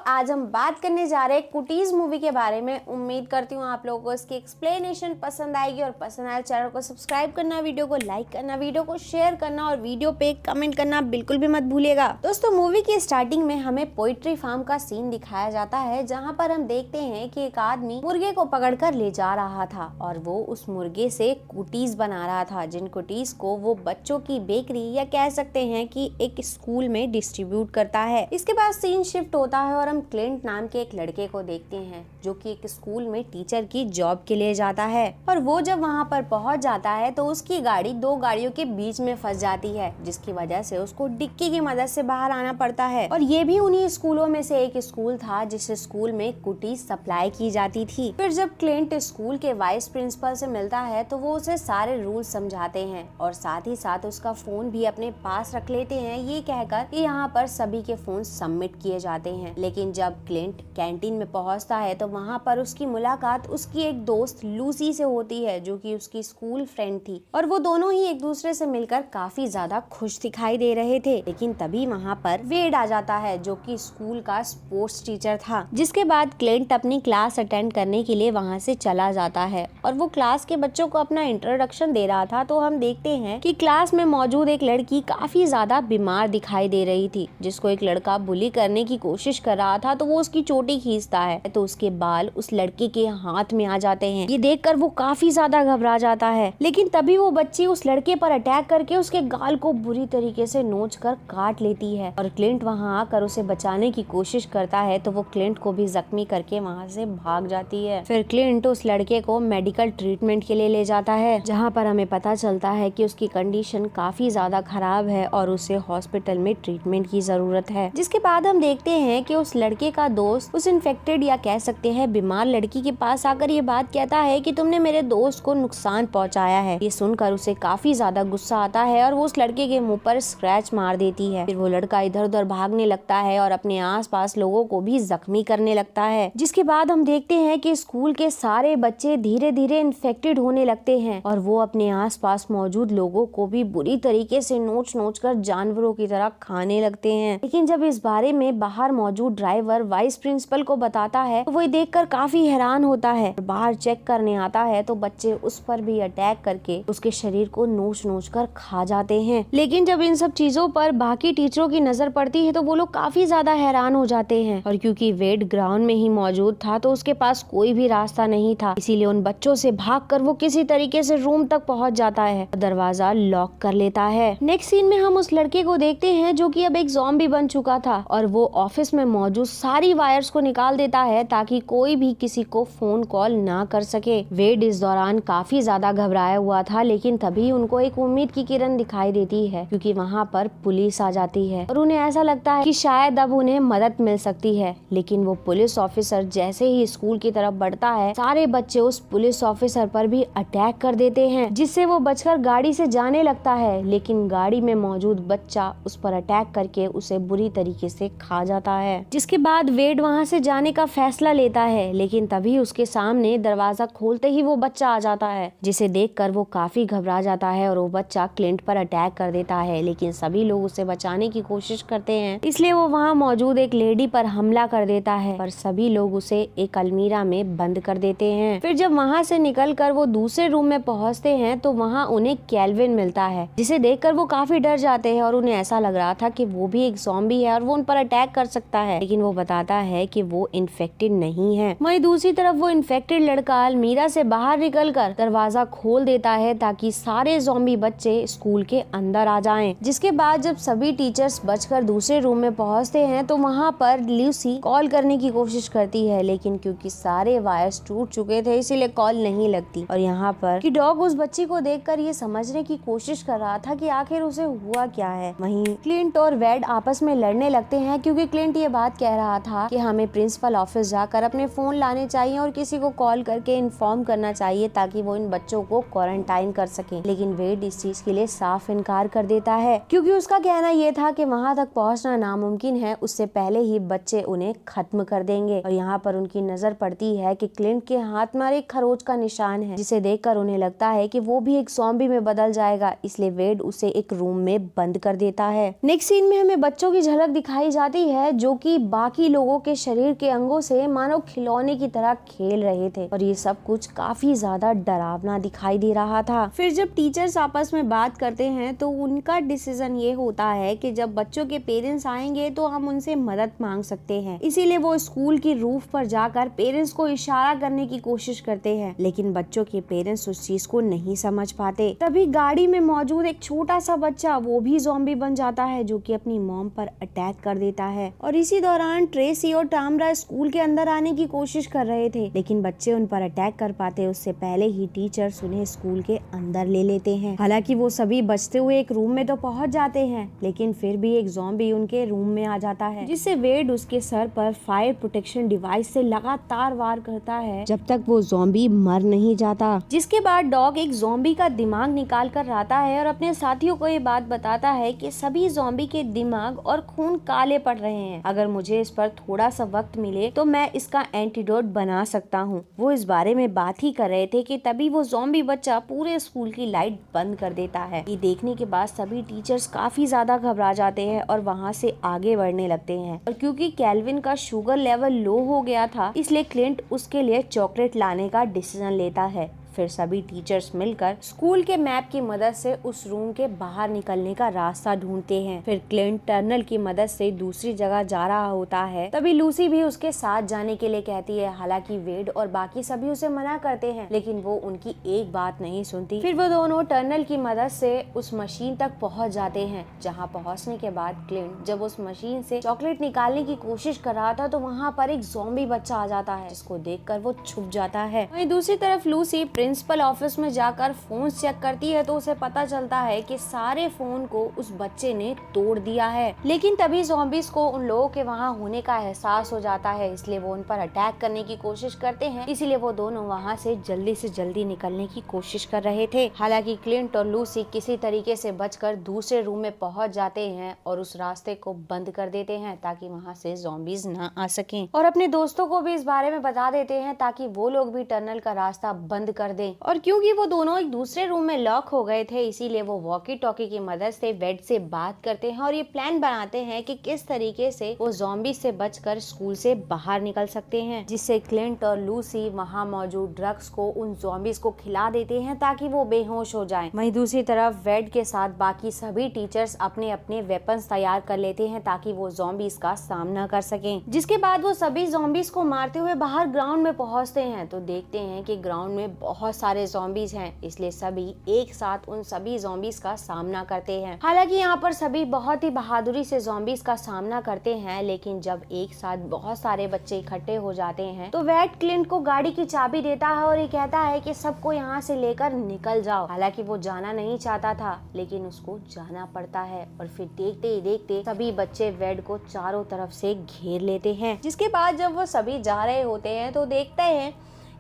आज हम बात करने जा रहे हैं कुटीज मूवी के बारे में। उम्मीद करती हूँ आप लोगों को इसकी एक्सप्लेनेशन पसंद आएगी और पसंद आए चैनल को सब्सक्राइब करना, वीडियो को लाइक करना, वीडियो को शेयर करना और वीडियो पे कमेंट करना बिल्कुल भी मत भूलिएगा। दोस्तों, मूवी की स्टार्टिंग में हमें पोइट्री फार्म का सीन दिखाया जाता है, जहाँ पर हम देखते हैं कि एक आदमी मुर्गे को पकड़ कर ले जा रहा था और वो उस मुर्गे से कुटीज बना रहा था, जिन कुटीज को वो बच्चों की बेकरी या कह सकते हैं कि एक स्कूल में डिस्ट्रीब्यूट करता है। इसके बाद सीन शिफ्ट होता है और हम क्लिंट नाम के एक लड़के को देखते हैं जो कि एक स्कूल में टीचर की जॉब के लिए जाता है। और वो जब वहाँ पर पहुँच जाता है तो उसकी गाड़ी दो गाड़ियों के बीच में फंस जाती है, जिसकी वजह से उसको डिक्की की मदद से बाहर आना पड़ता है। और ये भी उन्हीं स्कूलों में से एक स्कूल था जिस स्कूल में कुटीज सप्लाई की जाती थी। फिर जब क्लिंट स्कूल के वाइस प्रिंसिपल से मिलता है तो वो उसे सारे रूल समझाते हैं और साथ ही साथ उसका फोन भी अपने पास रख लेते हैं, ये कहकर कि यहाँ पर सभी के फोन सबमिट किए जाते हैं। लेकिन जब क्लिंट कैंटीन में पहुंचता है तो वहाँ पर उसकी मुलाकात उसकी एक दोस्त लूसी से होती है, जो कि उसकी स्कूल फ्रेंड थी और वो दोनों ही एक दूसरे से मिलकर काफी ज्यादा खुश दिखाई दे रहे थे। लेकिन तभी वहाँ पर वेड आ जाता है जो कि स्कूल का स्पोर्ट्स टीचर था, जिसके बाद क्लिंट अपनी क्लास अटेंड करने के लिए वहाँ से चला जाता है और वो क्लास के बच्चों को अपना इंट्रोडक्शन दे रहा था। तो हम देखते हैं कि क्लास में मौजूद एक लड़की काफी ज्यादा बीमार दिखाई दे रही थी, जिसको एक लड़का बुली करने की कोशिश कर रहा था। तो वो उसकी चोटी खींचता है तो उसके बाल उस लड़के के हाथ में आ जाते हैं। ये देखकर वो काफी ज्यादा घबरा जाता है। लेकिन तभी वो बच्ची उस लड़के पर अटैक करके उसके गाल को बुरी तरीके से नोच कर काट लेती है और क्लिंट वहाँ आकर उसे बचाने की कोशिश करता है तो वो क्लिंट को भी जख्मी करके वहाँ से भाग जाती है। फिर क्लिंट उस लड़के को मेडिकल ट्रीटमेंट के लिए ले जाता है, जहाँ पर हमें पता चलता है कि उसकी कंडीशन काफी ज्यादा खराब है और उसे हॉस्पिटल में ट्रीटमेंट की जरूरत है। जिसके बाद हम देखते हैं कि उस लड़के का दोस्त उस इन्फेक्टेड या कह सकते हैं बीमार लड़की के पास आकर ये बात कहता है कि तुमने मेरे दोस्त को नुकसान पहुंचाया है। ये सुनकर उसे काफी ज्यादा गुस्सा आता है और वो उस लड़के के मुंह पर स्क्रैच मार देती है। फिर वो लड़का इधर उधर भागने लगता है और अपने आसपास लोगों को भी जख्मी करने लगता है। जिसके बाद हम देखते हैं कि स्कूल के सारे बच्चे धीरे धीरे इन्फेक्टेड होने लगते हैं और वो अपने आसपास मौजूद लोगों को भी बुरी तरीके से नोच नोच कर जानवरों की तरह खाने लगते हैं। लेकिन जब इस बारे में बाहर मौजूद ड्राइवर वाइस प्रिंसिपल को बताता है तो वो देखकर काफी हैरान होता है। बाहर चेक करने आता है तो बच्चे उस पर भी अटैक करके उसके शरीर को नोच नोच कर खा जाते हैं। लेकिन जब इन सब चीजों पर बाकी टीचरों की नजर पड़ती है तो वो लोग काफी ज्यादा हैरान हो जाते हैं और क्योंकि वेड ग्राउंड में ही मौजूद था तो उसके पास कोई भी रास्ता नहीं था, इसीलिए उन बच्चों से भागकर वो किसी तरीके से रूम तक पहुंच जाता है, दरवाजा लॉक कर लेता है। नेक्स्ट सीन में हम उस लड़के को देखते हैं जो कि अब एक ज़ॉम्बी बन चुका था और वो ऑफिस में मौजूद सारी वायर्स को निकाल देता है ताकि कोई भी किसी को फोन कॉल ना कर सके। वेड इस दौरान काफी ज्यादा घबराया हुआ था, लेकिन तभी उनको एक उम्मीद की किरण दिखाई देती है क्योंकि वहाँ पर पुलिस आ जाती है और उन्हें ऐसा लगता है कि शायद अब उन्हें मदद मिल सकती है। लेकिन वो पुलिस ऑफिसर जैसे ही स्कूल की तरफ बढ़ता है, सारे बच्चे उस पुलिस ऑफिसर पर भी अटैक कर देते हैं, जिससे वो बचकर गाड़ी से जाने लगता है। लेकिन गाड़ी में मौजूद बच्चा उस पर अटैक करके उसे बुरी तरीके से खा जाता है। जिसके बाद वेड वहाँ से जाने का फैसला लेता है, लेकिन तभी उसके सामने दरवाजा खोलते ही वो बच्चा आ जाता है, जिसे देखकर वो काफी घबरा जाता है और वो बच्चा क्लिंट पर अटैक कर देता है। लेकिन सभी लोग उसे बचाने की कोशिश करते हैं, इसलिए वो वहाँ मौजूद एक लेडी पर हमला कर देता है पर सभी लोग उसे एक अलमीरा में बंद कर देते हैं। फिर जब वहाँ से निकलकर वो दूसरे रूम में पहुँचते हैं तो वहाँ उन्हें कैल्विन मिलता है, जिसे देखकर वो काफी डर जाते हैं और उन्हें ऐसा लग रहा था कि वो भी एक ज़ॉम्बी है और वो उन पर अटैक कर सकता है। लेकिन वो बताता है कि वो इन्फेक्टेड नहीं है। वहीं दूसरी तरफ वो इन्फेक्टेड लड़का अलमीरा से बाहर निकलकर दरवाजा खोल देता है ताकि सारे ज़ॉम्बी बच्चे स्कूल के अंदर आ जाएं। जिसके बाद जब सभी टीचर्स बचकर दूसरे रूम में पहुंचते हैं तो वहां पर लूसी कॉल करने की कोशिश करती है, लेकिन क्योंकि सारे वायर्स टूट चुके थे इसीलिए कॉल नहीं लगती। और यहाँ पर कि डॉग उस बच्ची को देखकर ये समझने की कोशिश कर रहा था कि आखिर उसे हुआ क्या है। वहीं क्लिंट और वेड आपस में लड़ने लगते हैं क्योंकि क्लिंट ये बात कह रहा था कि हमें प्रिंसिपल ऑफिस जाकर अपने फोन लाने चाहिए और किसी को कॉल करके इन्फॉर्म करना चाहिए ताकि वो इन बच्चों को क्वारंटाइन कर सके। लेकिन वेड इस चीज के लिए साफ इनकार कर देता है क्योंकि उसका कहना ये था कि वहाँ तक पहुँचना नामुमकिन है, उससे पहले ही बच्चे उन्हें खत्म कर देंगे। और यहाँ पर उनकी नजर पड़ती है कि क्लिंट के हाथ में एक खरोच का निशान है, जिसे देखकर उन्हें लगता है कि वो भी एक ज़ॉम्बी में बदल जाएगा, इसलिए वेड उसे एक रूम में बंद कर देता है। नेक्स्ट सीन में हमें बच्चों की झलक दिखाई जाती है जो कि बाकी लोगों के शरीर के अंगों से मानो खिलौने की तरह खेल रहे थे और ये सब कुछ काफी ज्यादा डरावना दिखाई दे रहा था। फिर जब टीचर्स आपस में बात करते हैं तो उनका डिसीजन ये होता है कि जब बच्चों के पेरेंट्स आएंगे तो हम उनसे मदद मांग सकते हैं। इसीलिए वो स्कूल की रूफ पर जाकर पेरेंट्स को इशारा करने की कोशिश करते हैं, लेकिन बच्चों के पेरेंट्स उस चीज को नहीं समझ पाते। तभी गाड़ी में मौजूद एक छोटा सा बच्चा वो भी ज़ॉम्बी बन जाता है, जो कि अपनी मॉम पर अटैक कर देता है। और इसी दौरान ट्रेसी और टामरा स्कूल के अंदर आने की कोशिश कर रहे थे, लेकिन बच्चे उन पर अटैक कर पाते उससे पहले ही टीचर्स उन्हें स्कूल के अंदर ले लेते हैं। हालांकि वो सभी बचते हुए एक रूम में तो पहुंच जाते हैं, लेकिन फिर भी एक ज़ॉम्बी उनके रूम में आ जाता है, जिससे वेड उसके सर पर फायर प्रोटेक्शन डिवाइस से लगातार वार करता है जब तक वो ज़ॉम्बी मर नहीं जाता। जिसके बाद डॉग एक ज़ॉम्बी का दिमाग निकाल कर लाता है और अपने साथियों को ये बात बताता है कि सभी ज़ॉम्बी के दिमाग और खून काले पड़ रहे हैं। अगर मुझे इस पर थोड़ा सा वक्त मिले तो मैं इसका एंटीडोट बना सकता हूँ। वो इस बारे में बात ही कर रहे थे कि तभी वो ज़ॉम्बी बच्चा पूरे स्कूल की लाइट बंद कर देता है। ये देखने के बाद सभी टीचर्स काफी ज्यादा घबरा जाते हैं और वहाँ से आगे बढ़ने लगते हैं। और क्योंकि कैल्विन का शुगर लेवल लो हो गया था, इसलिए क्लिंट उसके लिए चॉकलेट लाने का डिसीजन लेता है। फिर सभी टीचर्स मिलकर स्कूल के मैप की मदद से उस रूम के बाहर निकलने का रास्ता ढूंढते हैं। फिर क्लिंट टर्नल की मदद से दूसरी जगह जा रहा होता है, तभी लूसी भी उसके साथ जाने के लिए कहती है। हालांकि वेड और बाकी सभी उसे मना करते हैं, लेकिन वो उनकी एक बात नहीं सुनती। फिर वो दोनों टर्नल की मदद से उस मशीन तक पहुँच जाते हैं, जहाँ पहुँचने के बाद क्लिंट जब उस मशीन से चॉकलेट निकालने की कोशिश कर रहा था तो वहाँ पर एक ज़ॉम्बी बच्चा आ जाता है, जिसको देखकर वो छुप जाता है। वहीं दूसरी तरफ लूसी प्रिंसिपल ऑफिस में जाकर फोन चेक करती है तो उसे पता चलता है कि सारे फोन को उस बच्चे ने तोड़ दिया है। लेकिन तभी ज़ॉम्बीज को उन लोगों के वहाँ होने का एहसास हो जाता है, इसलिए वो उन पर अटैक करने की कोशिश करते हैं। इसीलिए वो दोनों वहाँ से जल्दी निकलने की कोशिश कर रहे थे। हालांकि क्लिंट और लूसी किसी तरीके से बचकर दूसरे रूम में पहुंच जाते हैं और उस रास्ते को बंद कर देते हैं ताकि वहाँ से ज़ॉम्बीज ना आ सकें, और अपने दोस्तों को भी इस बारे में बता देते हैं ताकि वो लोग भी टनल का रास्ता बंद कर दें। और क्योंकि वो दोनों एक दूसरे रूम में लॉक हो गए थे, इसीलिए वो वॉकी टॉकी की मदद से वेड से बात करते हैं और ये प्लान बनाते हैं कि किस तरीके से वो ज़ॉम्बी से बचकर स्कूल से बाहर निकल सकते हैं, जिससे क्लिंट और लूसी वहाँ मौजूद ड्रग्स को उन ज़ॉम्बीज को खिला देते हैं ताकि वो बेहोश हो जाएं। वहीं दूसरी तरफ वेड के साथ बाकी सभी टीचर्स अपने अपने वेपन्स तैयार कर लेते हैं ताकि वो ज़ॉम्बीज का सामना कर सकें। जिसके बाद वो सभी ज़ॉम्बीज को मारते हुए बाहर ग्राउंड में पहुंचते हैं तो देखते हैं कि ग्राउंड में बहुत सारे ज़ॉम्बीज हैं, इसलिए सभी एक साथ उन सभी ज़ॉम्बीज का सामना करते हैं। हालांकि यहाँ पर सभी बहुत ही बहादुरी से ज़ॉम्बीज का सामना करते हैं, लेकिन जब एक साथ बहुत सारे बच्चे इकट्ठे हो जाते हैं तो वेड क्लिंट को गाड़ी की चाबी देता है और ये कहता है कि सबको यहाँ से लेकर निकल जाओ। हालांकि वो जाना नहीं चाहता था, लेकिन उसको जाना पड़ता है। और फिर देखते ही देखते सभी बच्चे वेड को चारों तरफ से घेर लेते हैं। जिसके बाद जब वो सभी जा रहे होते हैं तो देखते हैं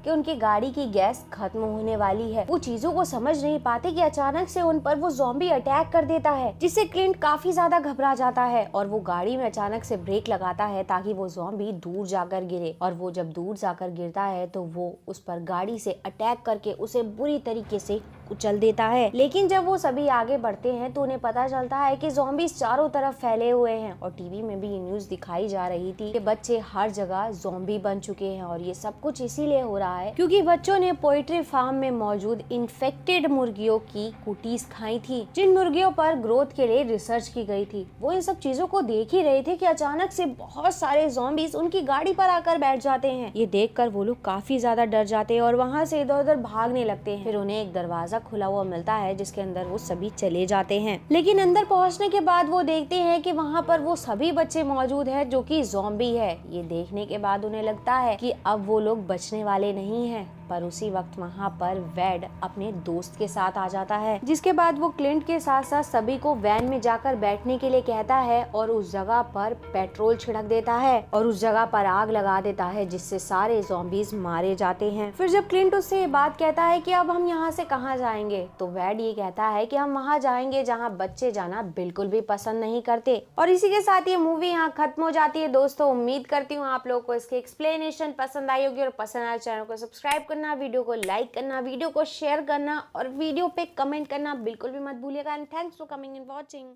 कि उनकी गाड़ी की गैस खत्म होने वाली है। वो चीजों को समझ नहीं पाते कि अचानक से उन पर वो ज़ॉम्बी अटैक कर देता है, जिससे क्लिंट काफी ज्यादा घबरा जाता है और वो गाड़ी में अचानक से ब्रेक लगाता है ताकि वो ज़ॉम्बी दूर जाकर गिरे। और वो जब दूर जाकर गिरता है तो वो उस पर गाड़ी से अटैक करके उसे बुरी तरीके से कुचल देता है। लेकिन जब वो सभी आगे बढ़ते हैं तो उन्हें पता चलता है कि ज़ॉम्बीज चारों तरफ फैले हुए हैं और टीवी में भी ये न्यूज दिखाई जा रही थी कि बच्चे हर जगह ज़ॉम्बी बन चुके हैं। और ये सब कुछ इसीलिए हो रहा है क्योंकि बच्चों ने पोएट्री फार्म में मौजूद इन्फेक्टेड मुर्गियों की कुटीज खाई थी, जिन मुर्गियों पर ग्रोथ के लिए रिसर्च की गई थी। वो इन सब चीजों को देख ही रहे थे कि अचानक से बहुत सारे ज़ॉम्बीज उनकी गाड़ी पर आकर बैठ जाते हैं। ये देखकर वो लोग काफी ज्यादा डर जाते हैं और वहाँ से इधर उधर भागने लगते हैं। फिर उन्हें एक दरवाजा खुला हुआ मिलता है जिसके अंदर वो सभी चले जाते हैं। लेकिन अंदर पहुंचने के बाद वो देखते हैं कि वहाँ पर वो सभी बच्चे मौजूद हैं जो कि ज़ॉम्बी है। ये देखने के बाद उन्हें लगता है कि अब वो लोग बचने वाले नहीं हैं। पर उसी वक्त वहाँ पर वेड अपने दोस्त के साथ आ जाता है, जिसके बाद वो क्लिंट के साथ साथ सभी को वैन में जाकर बैठने के लिए कहता है और उस जगह पर पेट्रोल छिड़क देता है और उस जगह पर आग लगा देता है, जिससे सारे ज़ॉम्बीज मारे जाते हैं। फिर जब क्लिंट उससे ये बात कहता है कि अब हम यहाँ से कहाँ जाएंगे, तो वेड ये कहता है कि हम वहाँ जाएंगे जहाँ बच्चे जाना बिल्कुल भी पसंद नहीं करते। और इसी के साथ ये मूवी यहाँ खत्म हो जाती है। दोस्तों, उम्मीद करती हूँ आप लोगों को इसकी एक्सप्लेनेशन पसंद आई होगी, और पसंद आए चैनल को सब्सक्राइब करना, वीडियो को लाइक करना, वीडियो को शेयर करना और वीडियो पे कमेंट करना बिल्कुल भी मत भूलिएगा। And thanks for coming and watching.